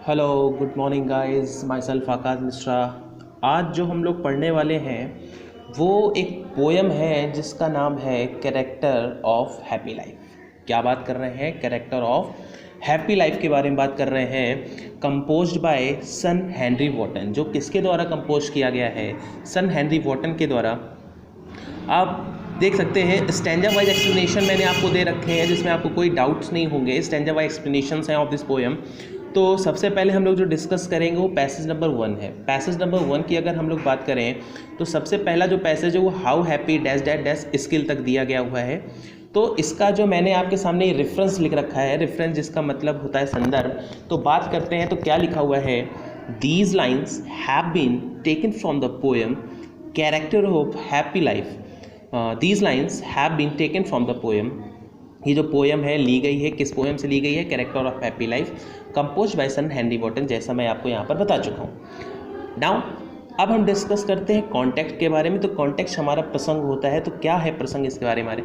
Hello good morning guys, myself Akash Mishra. आज जो हम लोग पढ़ने वाले हैं वो एक पोयम है जिसका नाम है कैरेक्टर ऑफ हैप्पी लाइफ। क्या बात कर रहे हैं? कैरेक्टर ऑफ हैप्पी लाइफ के बारे में बात कर रहे हैं। Composed by sir Henry Wotton. जो किसके द्वारा कंपोज किया गया है? सन हेनरी वॉटन के द्वारा। आप देख सकते हैं स्टैंजा वाइज एक्सप्लेनेशन मैंने आपको दे रखे हैं जिसमें आपको कोई डाउट्स नहीं होंगे। स्टैंजा वाइज एक्सप्लेनेशंस हैं ऑफ दिस पोएम। तो सबसे पहले हम लोग जो डिस्कस करेंगे वो पैसेज नंबर 1 है। पैसेज नंबर 1 की अगर हम लोग बात करें तो सबसे पहला जो पैसेज है वो how happy dash dash dash skill तक दिया गया हुआ है। तो इसका जो मैंने आपके सामने रेफरेंस लिख रखा है, रेफरेंस जिसका मतलब होता है संदर्भ। तो बात करते हैं तो क्या लिखा हुआ है? These lines have been taken from the poem character of happy life. These lines have been taken from the poem. ये जो पोएम है ली गई है, किस पोएम से ली गई है? Character of happy life, compose by sir Henry Wotton, जैसा मैं आपको यहाँ पर बता चुका हूँ। नाउ अब हम डिस्कस करते हैं कॉन्टेक्स्ट के बारे में। तो कॉन्टेक्स्ट हमारा प्रसंग होता है। तो क्या है प्रसंग? इसके बारे में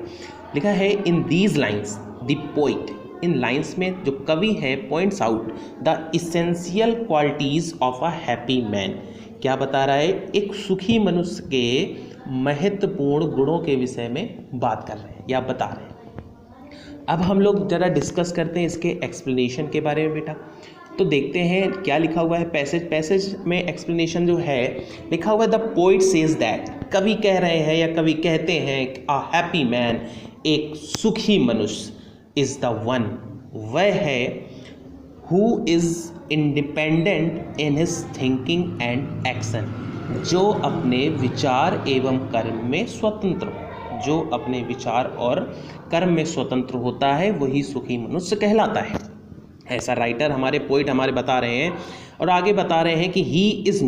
लिखा है in these lines the poet. In lines में जो कवि है points out the essential qualities of a happy man. क्या बता रहा है? एक सुखी मनुष्य के महत्वपूर्ण गुणों के विषय में बात कर रहे हैं या बता रहे हैं। अब हम लोग ज़रा डिस्कस करते हैं इसके एक्सप्लेनेशन के बारे में बेटा। तो देखते हैं क्या लिखा हुआ है पैसेज में। एक्सप्लेनेशन जो है लिखा हुआ है द पोइट सेज दैट। कवि कह रहे हैं या कवि कहते हैं अ हैप्पी मैन, एक सुखी मनुष्य, इज़ द वन, वह है who is independent in his thinking and action, जो अपने विचार एवं कर्म में स्वतंत्र हो। जो अपने विचार और कर्म में स्वतंत्र होता है वही सुखी मनुष्य कहलाता है। ऐसा राइटर हमारे पोइट हमारे बता रहे हैं। और आगे बता रहे हैं कि ही इज़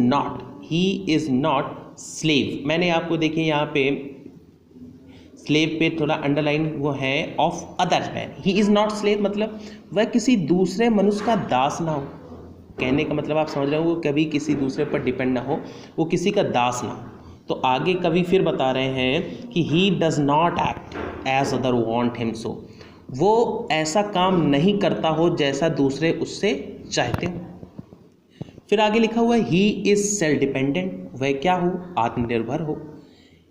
नॉट स्लेव। मैंने आपको देखिए यहाँ पे स्लेव पे थोड़ा अंडरलाइन वो है of other man. He is not slave मतलब वह किसी दूसरे मनुष्य का दास ना हो। कहने का मतलब आप समझ रहे हो, वो कभी किसी दूसरे पर डिपेंड ना हो, वो किसी का दास ना हो। तो आगे कवि फिर बता रहे हैं कि he does not act as other want him so. वो ऐसा काम नहीं करता हो जैसा दूसरे उससे चाहते हो। फिर आगे लिखा हुआ है ही इज सेल्फ डिपेंडेंट। वह क्या हो? आत्मनिर्भर हो।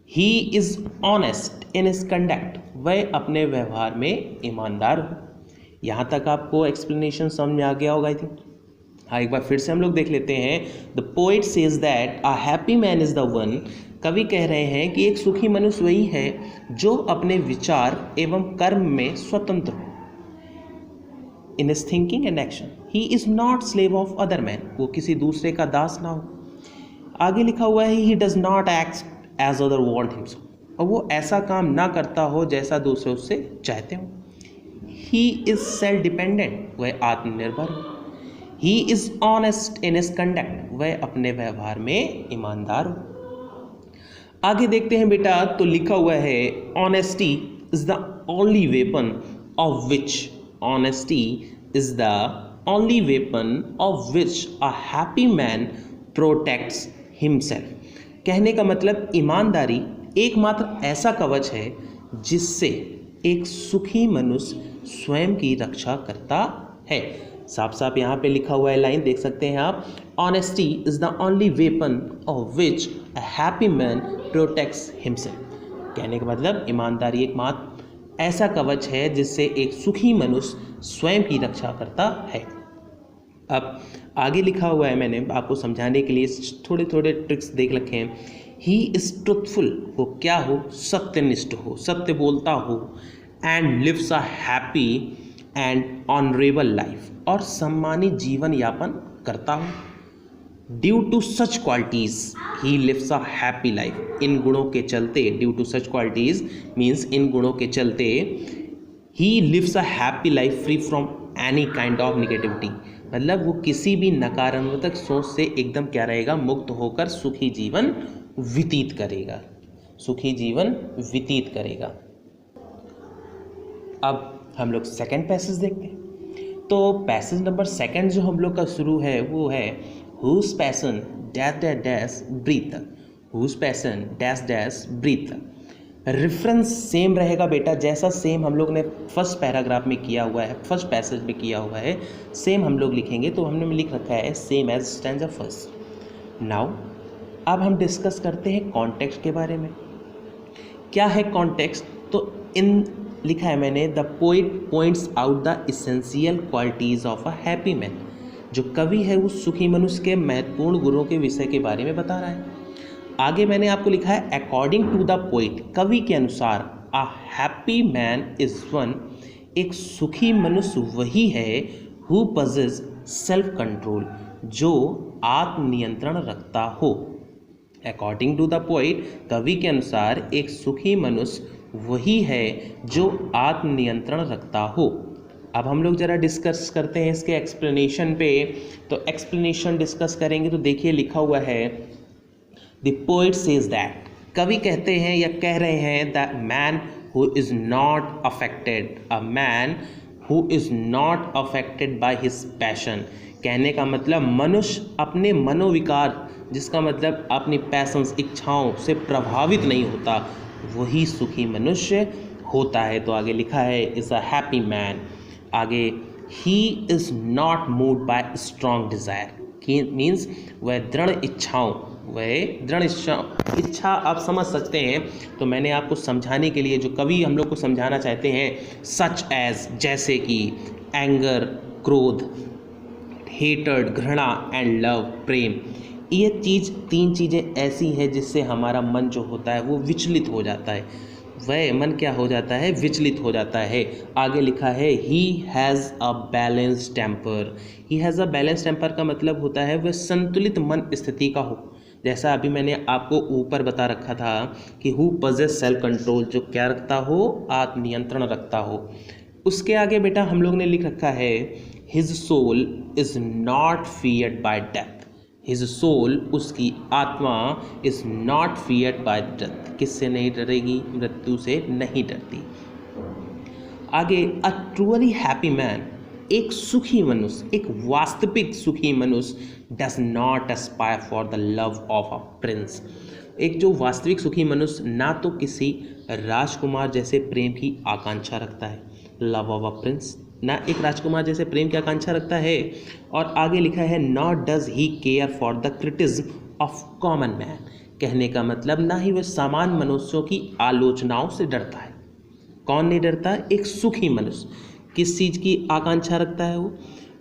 He is honest in his conduct. वह अपने व्यवहार में ईमानदार हो। यहाँ तक आपको एक्सप्लेनेशन समझ में आ गया होगा आई थिंक। हाँ, एक बार फिर से हम लोग देख लेते हैं। The poet says that a happy man is the one. कवि कह रहे हैं कि एक सुखी मनुष्य वही है जो अपने विचार एवं कर्म में स्वतंत्र हो। In his thinking and action he is not slave of other man. वो किसी दूसरे का दास ना हो। आगे लिखा हुआ है he does not act as other want him so. और वो ऐसा काम ना करता हो जैसा दूसरे उससे चाहते हो। He is self dependent. वह आत्मनिर्भर हो। He is honest in his conduct. वह अपने व्यवहार में ईमानदार हो। आगे देखते हैं बेटा। तो लिखा हुआ है honesty is the only weapon of which a happy man protects himself. कहने का मतलब ईमानदारी एकमात्र ऐसा कवच है जिससे एक सुखी मनुष्य स्वयं की रक्षा करता है। साफ साफ यहाँ पे लिखा हुआ है लाइन, देख सकते हैं आप। Honesty is the only weapon of which a happy man protects himself. कहने का मतलब ईमानदारी एकमात्र ऐसा कवच है जिससे एक सुखी मनुष्य स्वयं की रक्षा करता है। अब आगे लिखा हुआ है, मैंने आपको समझाने के लिए थोड़े थोड़े ट्रिक्स देख रखे हैं। He is truthful. वो क्या हो? सत्यनिष्ठ हो, सत्य बोलता हो। And lives a happy and honourable life. और सम्मानित जीवन यापन करता हूँ। Due to such qualities he lives a happy life. इन गुणों के चलते, due to such qualities means इन गुणों के चलते he lives a happy life free from any kind of negativity. मतलब वो किसी भी नकारात्मक सोच से एकदम क्या रहेगा? मुक्त होकर सुखी जीवन व्यतीत करेगा। सुखी जीवन व्यतीत करेगा। अब हम लोग सेकंड पैसेज देखते हैं। तो पैसेज नंबर 2 जो हम लोग का शुरू है वो है whose passion dash dash dash breath. Whose passion dash dash breath. Reference same रहेगा बेटा, जैसा सेम हम लोग ने फर्स्ट पैराग्राफ में किया हुआ है, फर्स्ट पैसेज में किया हुआ है, सेम हम लोग लिखेंगे। तो हमने लिख रखा है same as stanza first. Now अब हम डिस्कस करते हैं कॉन्टेक्स्ट के बारे में। क्या है कॉन्टेक्स्ट? तो इन लिखा है मैंने, the poet points out the essential qualities of a happy man. जो कवि है वो सुखी मनुष्य के महत्वपूर्ण गुणों के विषय के बारे में बता रहा है। आगे मैंने आपको लिखा है अकॉर्डिंग टू द पोइट, कवि के अनुसार अ हैप्पी मैन इज वन, एक सुखी मनुष्य वही है हु पजेस सेल्फ कंट्रोल, जो आत्मनियंत्रण रखता हो। अकॉर्डिंग टू द पोइट, कवि के अनुसार एक सुखी मनुष्य वही है जो आत्मनियंत्रण रखता हो। अब हम लोग ज़रा डिस्कस करते हैं इसके एक्सप्लेनेशन पे। तो एक्सप्लेनेशन डिस्कस करेंगे तो देखिए लिखा हुआ है, द पोइट सेज दैट, कवि कहते हैं या कह रहे हैं, the man who is not affected, a man who is not affected by his passion. कहने का मतलब मनुष्य अपने मनोविकार, जिसका मतलब अपनी पैशंस, इच्छाओं से प्रभावित नहीं होता, वही सुखी मनुष्य होता है। तो आगे लिखा है इज़ अ हैप्पी मैन। आगे he is not moved by strong desire, means वह दृढ़ इच्छाओं, इच्छा आप समझ सकते हैं। तो मैंने आपको समझाने के लिए जो कवि हम लोग को समझाना चाहते हैं, सच एज, जैसे कि एंगर, क्रोध, हेटर्ड, घृणा, एंड लव, प्रेम। ये तीन चीज़ें ऐसी हैं जिससे हमारा मन जो होता है वो विचलित हो जाता है। वह मन क्या हो जाता है? विचलित हो जाता है। आगे लिखा है he has a balance temper. He has a balance temper का मतलब होता है वह संतुलित मन स्थिति का हो। जैसा अभी मैंने आपको ऊपर बता रखा था कि हु पजेस सेल्फ कंट्रोल, जो क्या रखता हो? आत्मनियंत्रण रखता हो। उसके आगे बेटा हम लोग ने लिख रखा है his soul is not feared by death. His soul, उसकी आत्मा, is not feared by death, किससे नहीं डरेगी? मृत्यु से नहीं डरती। आगे अ ट्रूली हैप्पी मैन, एक सुखी मनुष्य, एक वास्तविक सुखी मनुष्य, does not Aspire for the love of a prince. एक जो वास्तविक सुखी मनुष्य ना तो किसी राजकुमार जैसे प्रेम की आकांक्षा रखता है, लव ऑफ अ प्रिंस, ना एक राजकुमार जैसे प्रेम की आकांक्षा रखता है। और आगे लिखा है not does he care for the criticism of common man. कहने का मतलब ना ही वह सामान्य मनुष्यों की आलोचनाओं से डरता है। कौन नहीं डरता? एक सुखी मनुष्य। किस चीज़ की आकांक्षा रखता है वो?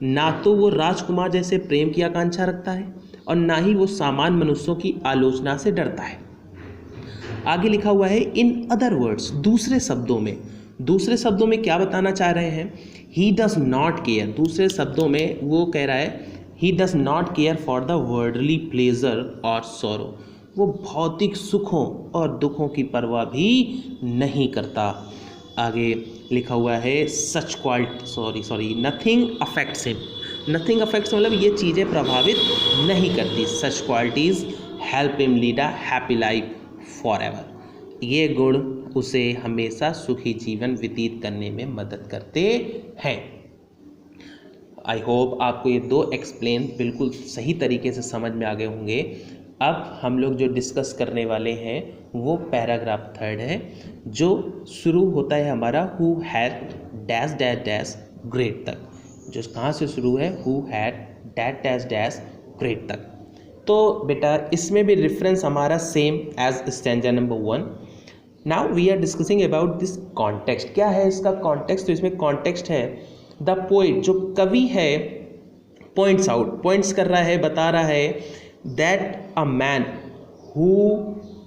ना तो वो राजकुमार जैसे प्रेम की आकांक्षा रखता है और ना ही वो सामान्य मनुष्यों की आलोचना से डरता है। आगे लिखा हुआ है इन अदर वर्ड्स, दूसरे शब्दों में क्या बताना चाह रहे हैं? ही डज नॉट केयर, दूसरे शब्दों में वो कह रहा है he does not care for the worldly pleasure और सॉरो। वो भौतिक सुखों और दुखों की परवाह भी नहीं करता। आगे लिखा हुआ है such nothing affects him. Nothing affects मतलब ये चीज़ें प्रभावित नहीं करती। Such qualities help him lead a happy life forever. ये गुण उसे हमेशा सुखी जीवन व्यतीत करने में मदद करते हैं। आई होप आपको ये दो एक्सप्लेन बिल्कुल सही तरीके से समझ में आ गए होंगे। अब हम लोग जो डिस्कस करने वाले हैं वो पैराग्राफ 3 है, जो शुरू होता है हमारा who had dash dash dash great तक। जो कहाँ से शुरू है? Who had dash dash dash great तक। तो बेटा इसमें भी रेफरेंस हमारा same as stanza number 1। Now we are discussing about this context. क्या है इसका कॉन्टेक्स्ट? तो इसमें कॉन्टेक्स्ट है द पोइट, जो कवि है, पॉइंट्स कर रहा है, बता रहा है that a man who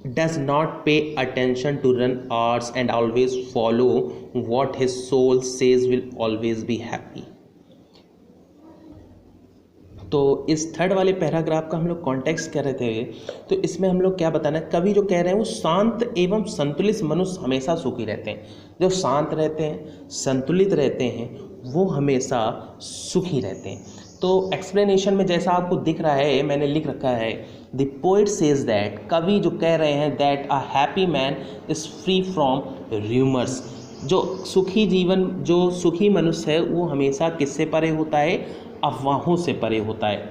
does not pay attention to run arts and always follow what his soul says will always be happy. तो इस थर्ड वाले पैराग्राफ का हम लोग कॉन्टेक्स्ट कर रहे थे। तो इसमें हम लोग क्या बताना है, कवि जो कह रहे हैं वो शांत एवं संतुलित मनुष्य हमेशा सुखी रहते हैं। जो शांत रहते हैं, संतुलित रहते हैं, वो हमेशा सुखी रहते हैं। तो एक्सप्लेनेशन में जैसा आपको दिख रहा है मैंने लिख रखा है द पोइट सेज दैट, कवि जो कह रहे हैं that a happy man is free from rumours. जो सुखी मनुष्य है वो हमेशा किससे परे होता है? अफवाहों से परे होता है।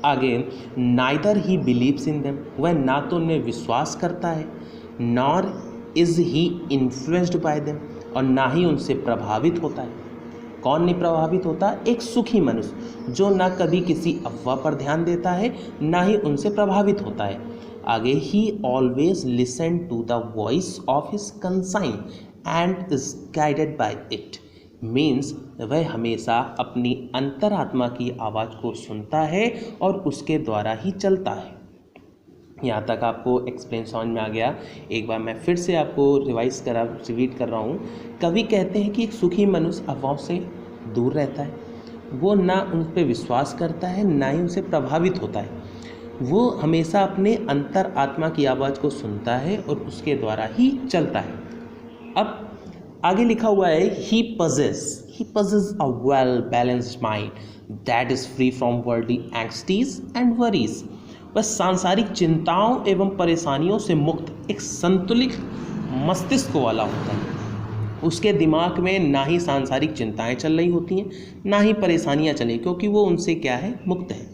आगे neither he believes in them, वह ना तो उनमें विश्वास करता है, nor is he influenced by them, और ना ही उनसे प्रभावित होता है। कौन नहीं प्रभावित होता? एक सुखी मनुष्य जो ना कभी किसी अफवाह पर ध्यान देता है, ना ही उनसे प्रभावित होता है। आगे, he always listen to the voice of his conscience and is guided by it. Means वह हमेशा अपनी अंतरात्मा की आवाज़ को सुनता है और उसके द्वारा ही चलता है। यहाँ तक आपको एक्सप्लेन समझ में आ गया। एक बार मैं फिर से आपको रिपीट कर रहा हूँ। कवि कहते हैं कि एक सुखी मनुष्य अफवाहों से दूर रहता है, वो ना उन पर विश्वास करता है, ना ही उनसे प्रभावित होता है। वो हमेशा अपने अंतर आत्मा की आवाज़ को सुनता है और उसके द्वारा ही चलता है। अब आगे लिखा हुआ है, ही possesses a well balanced mind that is free from worldly anxieties and worries। वह सांसारिक चिंताओं एवं परेशानियों से मुक्त एक संतुलित मस्तिष्क वाला होता है। उसके दिमाग में ना ही सांसारिक चिंताएं चल रही होती हैं, ना ही परेशानियां चलें, क्योंकि वो उनसे क्या है? मुक्त है।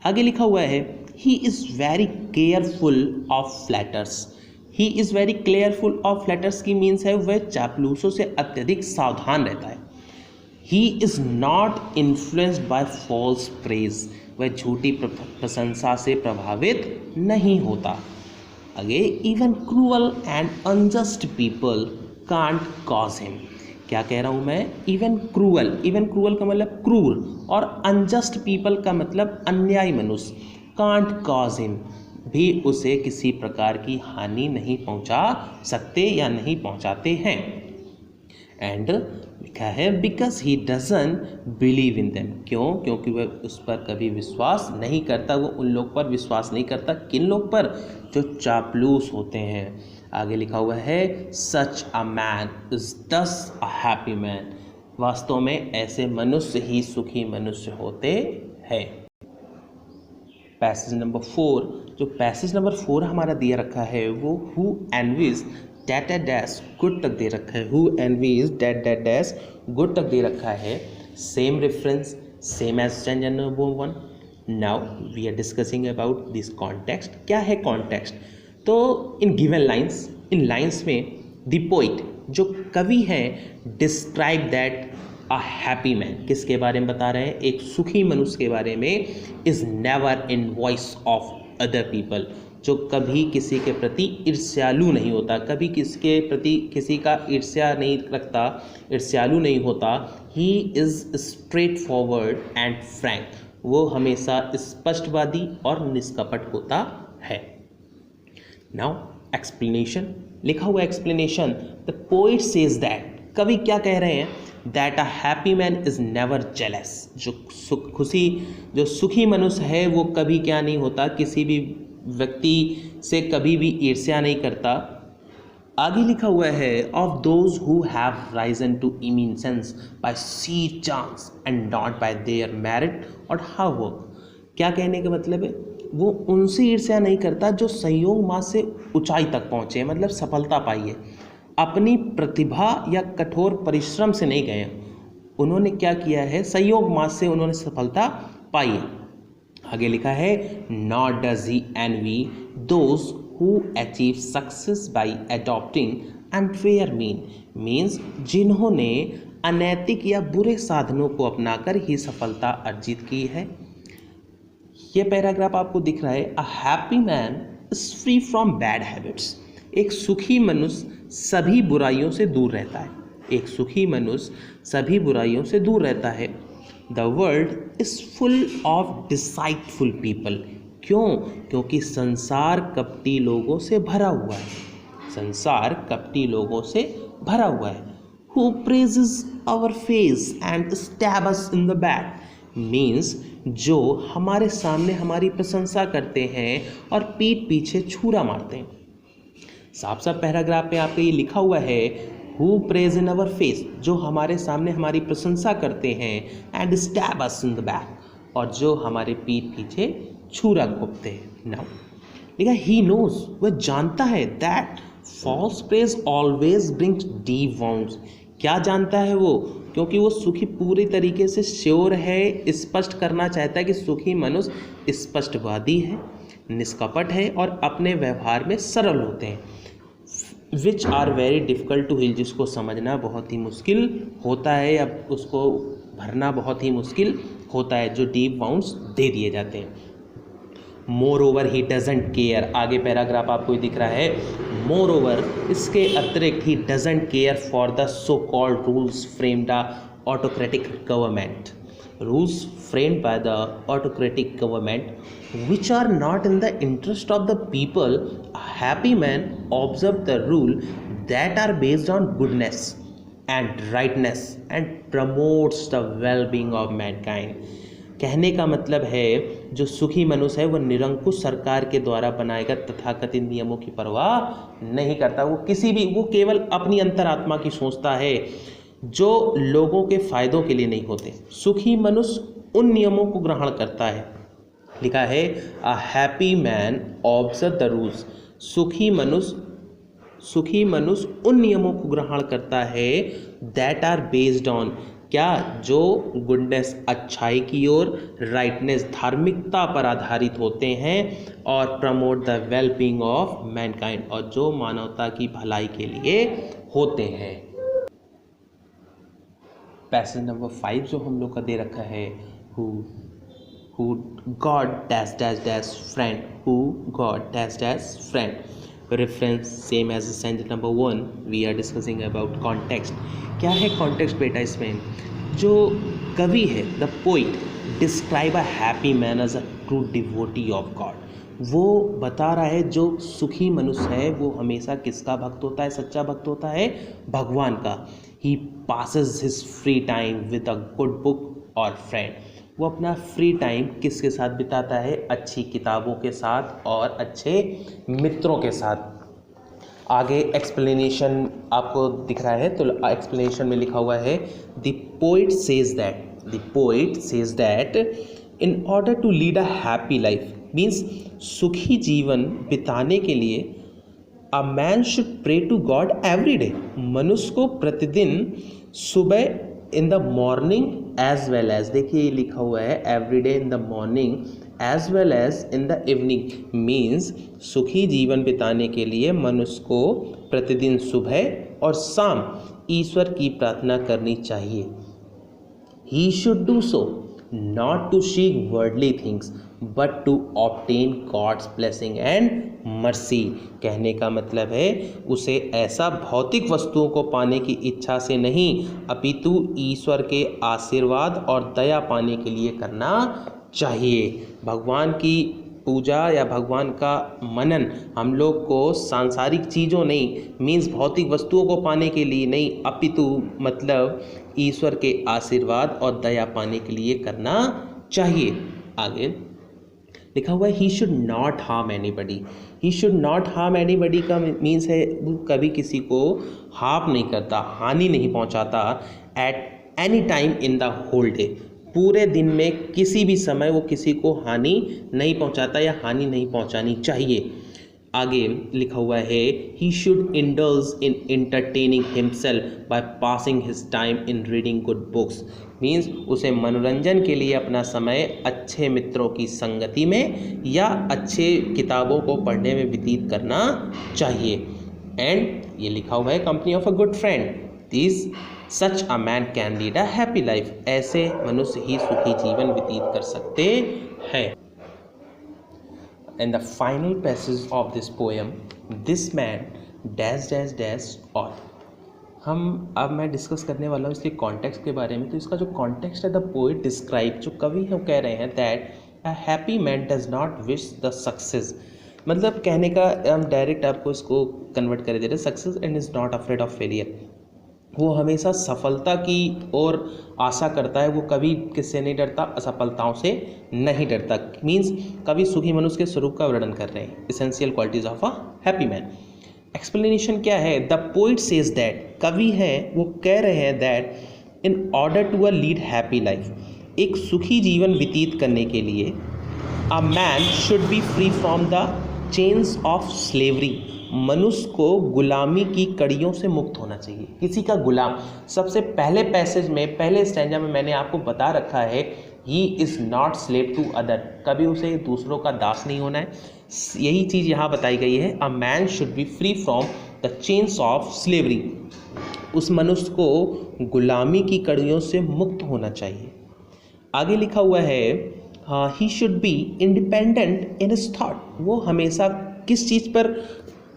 आगे लिखा हुआ है, he is very careful of flatterers. He is very careful of flatterers की मीन्स है वह चापलूसों से अत्यधिक सावधान रहता है। He is not influenced by false praise. वह झूठी प्रशंसा से प्रभावित नहीं होता। आगे, even cruel and unjust people can't cause him. क्या कह रहा हूँ मैं? इवन क्रूअल का मतलब क्रूर, और अनजस्ट पीपल का मतलब अन्यायी मनुष्य, कांट कॉज हिम, भी उसे किसी प्रकार की हानि नहीं पहुंचा सकते या नहीं पहुंचाते हैं। एंड लिखा है, because he doesn't believe in them. क्यों? क्योंकि वह उस पर कभी विश्वास नहीं करता। वो उन लोग पर विश्वास नहीं करता। किन लोग पर? जो चापलूस होते हैं। आगे लिखा हुआ है, सच अ मैन इज दस अ हैप्पी मैन। वास्तव में ऐसे मनुष्य ही सुखी मनुष्य होते हैं। पैसेज नंबर 4, जो पैसेज नंबर 4 हमारा दिया रखा है वो who envies that dash good तक दे रखा है। Who envies that dash good तक दे रखा है। Same reference, same as stanza number 1। Now we are discussing about this context. क्या है कॉन्टेक्स्ट? तो in given lines, in lines में द पोइट जो कवि है describe that a happy man. किसके बारे में बता रहे हैं? एक सुखी मनुष्य के बारे में। Is never in voice of other people, जो कभी किसी के प्रति ईर्ष्यालु नहीं होता, कभी किसके प्रति किसी का ईर्ष्या नहीं रखता, ईर्ष्यालु नहीं होता। He is straight forward and Frank, वो हमेशा स्पष्टवादी और निष्कपट होता है। नाउ एक्सप्लेनेशन लिखा हुआ explanation, the poet says that, कवि क्या कह रहे हैं? That a happy man is never jealous. जो सुखी मनुष्य है वो कभी क्या नहीं होता? किसी भी व्यक्ति से कभी भी ईर्ष्या नहीं करता। आगे लिखा हुआ है, of those who have risen to eminence by sheer chance and not by their merit और हार्ड वर्क। क्या कहने का मतलब है? वो उनसे ईर्ष्या नहीं करता जो संयोग मार्ग से ऊंचाई तक पहुँचे, मतलब सफलता पाई है, अपनी प्रतिभा या कठोर परिश्रम से नहीं गए। उन्होंने क्या किया है? संयोग मार्ग से उन्होंने सफलता पाई है। आगे लिखा है, not does he envy those who achieve success by adopting unfair means जिन्होंने अनैतिक या बुरे साधनों को अपनाकर ही सफलता अर्जित की है। ये पैराग्राफ आपको दिख रहा है, अ happy man is free from bad habits. एक सुखी मनुष्य सभी बुराइयों से दूर रहता है। एक सुखी मनुष्य सभी बुराइयों से दूर रहता है। The world is full of deceitful people. क्यों? क्योंकि संसार कपटी लोगों से भरा हुआ है। संसार कपटी लोगों से भरा हुआ है। Who praises our face and stab us in the back means जो हमारे सामने हमारी प्रशंसा करते हैं और पीठ पीछे छुरा मारते हैं। साफ साफ पैराग्राफ में आपके ये लिखा हुआ है, who praise in our face, जो हमारे सामने हमारी प्रशंसा करते हैं, and stab us in the back, और जो हमारे पीठ पीछे छुरा घोंपते हैं। नाउ लिखा, ही नोज, वह जानता है, that false praise always brings deep wounds. क्या जानता है वो? क्योंकि वो सुखी पूरी तरीके से श्योर है, स्पष्ट करना चाहता है कि सुखी मनुष्य स्पष्टवादी है, निष्कपट है और अपने व्यवहार में सरल होते हैं। Which are very difficult to heal, जिसको समझना बहुत ही मुश्किल होता है या उसको भरना बहुत ही मुश्किल होता है, जो डीप वाउंड्स दे दिए जाते हैं। More over he doesn't care, आगे पैराग्राफ आपको दिख रहा है। मोर ओवर, इसके अतिरिक्त he doesn't care for the so called rules framed the autocratic government, rules framed by the autocratic government which are not in the interest of the people. A happy man observes the rule that are based on goodness and rightness and promotes the well-being of mankind. कहने का मतलब है जो सुखी मनुष्य है वो निरंकुश सरकार के द्वारा बनाए गए तथाकथित नियमों की परवाह नहीं करता। वो केवल अपनी अंतरात्मा की सोचता है जो लोगों के फायदों के लिए नहीं होते। सुखी मनुष्य उन नियमों को ग्रहण करता है। लिखा है अ happy man observe the rules, सुखी मनुष्य उन नियमों को ग्रहण करता है दैट आर बेस्ड ऑन, क्या, जो गुडनेस अच्छाई की ओर, राइटनेस धार्मिकता पर आधारित होते हैं, और promote the wellbeing of Mankind, और जो मानवता की भलाई के लिए होते हैं। पैसेज नंबर 5 जो हम लोग का दे रखा है, who God dash dash dash friend, who God dash dash friend, reference same as sentence number 1, we are discussing about context। क्या है context बेटा? इसमें जो कवि है the poet describe a happy man as a true devotee of God, वो बता रहा है जो सुखी मनुष्य है वो हमेशा किसका भक्त होता है? सच्चा भक्त होता है भगवान का। He passes his free time with a good book और फ्रेंड, वो अपना फ्री टाइम किसके साथ बिताता है? अच्छी किताबों के साथ और अच्छे मित्रों के साथ। आगे एक्सप्लेनेशन आपको दिख रहा है, तो एक्सप्लेनेशन में लिखा हुआ है the poet says that in order to lead a happy life means, सुखी जीवन बिताने के लिए a man should pray to God every day, मनुष्य को प्रतिदिन सुबह in the morning as well as, देखिए ये लिखा हुआ है every day in the morning as well as in the evening, means सुखी जीवन बिताने के लिए मनुष्य को प्रतिदिन सुबह और शाम ईश्वर की प्रार्थना करनी चाहिए। He should do so not to seek worldly things but to obtain God's blessing and mercy। कहने का मतलब है उसे ऐसा भौतिक वस्तुओं को पाने की इच्छा से नहीं अपितु ईश्वर के आशीर्वाद और दया पाने के लिए करना चाहिए। भगवान की पूजा या भगवान का मनन हम लोग को सांसारिक चीज़ों नहीं मीन्स भौतिक वस्तुओं को पाने के लिए नहीं अपितु मतलब ईश्वर के आशीर्वाद और दया पाने के लिए करना चाहिए। आगे लिखा हुआ है he should not harm anybody, he should not harm anybody का मीन्स है वो कभी किसी को हार्म नहीं करता, हानि नहीं पहुंचाता at any time in the whole day, पूरे दिन में किसी भी समय वो किसी को हानि नहीं पहुंचाता या हानि नहीं पहुंचानी चाहिए। आगे लिखा हुआ है he should indulge in entertaining himself by passing his time in reading good books, means उसे मनोरंजन के लिए अपना समय अच्छे मित्रों की संगति में या अच्छे किताबों को पढ़ने में व्यतीत करना चाहिए। एंड ये लिखा हुआ है company of a good friend, this such a man can lead a happy life, ऐसे मनुष्य ही सुखी जीवन व्यतीत कर सकते हैं। And the final passage of this poem, this man dash dash dash all, अब मैं डिस्कस करने वाला हूँ इसके कॉन्टेक्स्ट के बारे में। तो इसका जो कॉन्टेक्स्ट है द पोएट डिस्क्राइब, जो कवि है कह रहे हैं that a happy man does not wish the success, मतलब कहने का हम डायरेक्ट आपको इसको कन्वर्ट कर दे रहे success and is not afraid of failure, वो हमेशा सफलता की ओर आशा करता है, वो कभी किससे नहीं डरता, असफलताओं से नहीं डरता। मीन्स कभी सुखी मनुष्य के स्वरूप का वर्णन कर रहे हैं, essential qualities of a happy man. Explanation क्या है? द पोइट सेज दैट, कवि है वो कह रहे हैं that in order to a lead happy life, एक सुखी जीवन व्यतीत करने के लिए a man should be free from the chains of slavery, मनुष्य को गुलामी की कड़ियों से मुक्त होना चाहिए, किसी का गुलाम। सबसे पहले पैसेज में पहले स्टैंजा में मैंने आपको बता रखा है he is not slave to other, कभी उसे दूसरों का दास नहीं होना है। यही चीज़ यहाँ बताई गई है, अ man should be free from the chains of slavery, उस मनुष्य को गुलामी की कड़ियों से मुक्त होना चाहिए। आगे लिखा हुआ है he should be independent in his thought, वो हमेशा किस चीज़ पर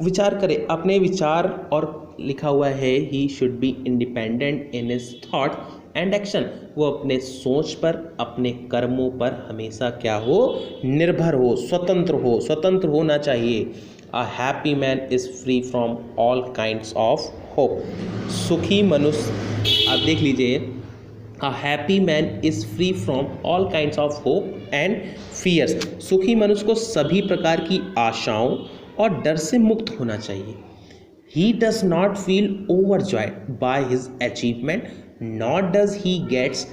विचार करे, अपने विचार, और लिखा हुआ है he should be independent in his thought and action, वो अपने सोच पर, अपने कर्मों पर हमेशा क्या हो, निर्भर हो, स्वतंत्र होना चाहिए। अ happy man is free from all kinds of hope, सुखी मनुष्य, आप देख लीजिए, A happy man is free from all kinds of hope and fears, सुखी मनुष्य को सभी प्रकार की आशाओं और डर से मुक्त होना चाहिए। He does not feel overjoyed by his achievement, nor does he gets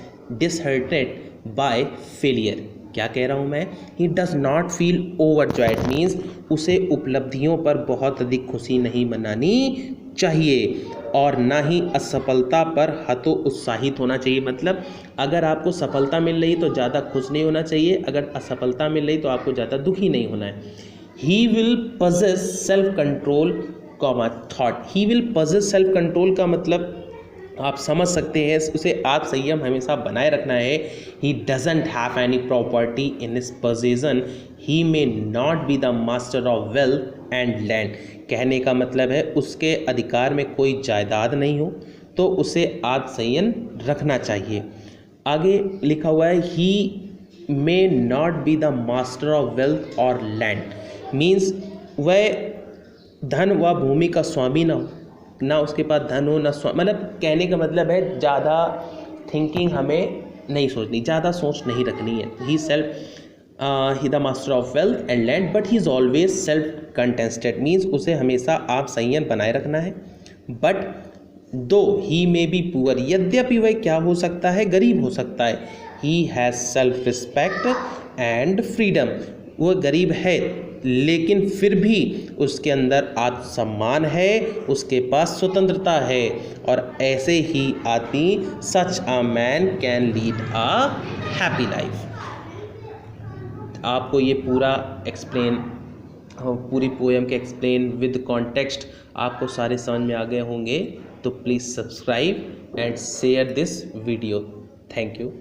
disheartened by failure। क्या कह रहा हूँ मैं? He does not feel overjoyed means उसे उपलब्धियों पर बहुत अधिक खुशी नहीं मनानी चाहिए, और ना ही असफलता पर हतो उत्साहित होना चाहिए। मतलब अगर आपको सफलता मिल रही तो ज़्यादा खुश नहीं होना चाहिए, अगर असफलता मिल रही तो आपको ज़्यादा दुखी नहीं होना है। He will possess self control comma thought, he will possess self control का मतलब आप समझ सकते हैं, उसे आप संयम हमेशा बनाए रखना है। He doesn't have any property in his possession, he may not be the master of wealth and land, कहने का मतलब है उसके अधिकार में कोई जायदाद नहीं हो तो उसे आप संयम रखना चाहिए। आगे लिखा हुआ है he may not be the master of wealth और लैंड, मीन्स वह धन व भूमि का स्वामी ना हो, ना उसके पास धन हो ना मतलब कहने का मतलब है ज़्यादा थिंकिंग हमें नहीं सोचनी, ज़्यादा सोच नहीं रखनी है। He self he the master of wealth and land but he is always self contented, means उसे हमेशा आप संयम बनाए रखना है। बट दो ही मे बी पुअर, यद्यपि वह क्या हो सकता है, गरीब हो सकता है। He has self respect and freedom, वो गरीब है लेकिन फिर भी उसके अंदर आत्मसम्मान है, उसके पास स्वतंत्रता है, और ऐसे ही आदमी such a man can lead a happy life. आपको ये पूरा एक्सप्लेन, पूरी पोएम के एक्सप्लेन विद कॉन्टेक्स्ट आपको सारे समझ में आ गए होंगे, तो please subscribe and share this video. Thank you.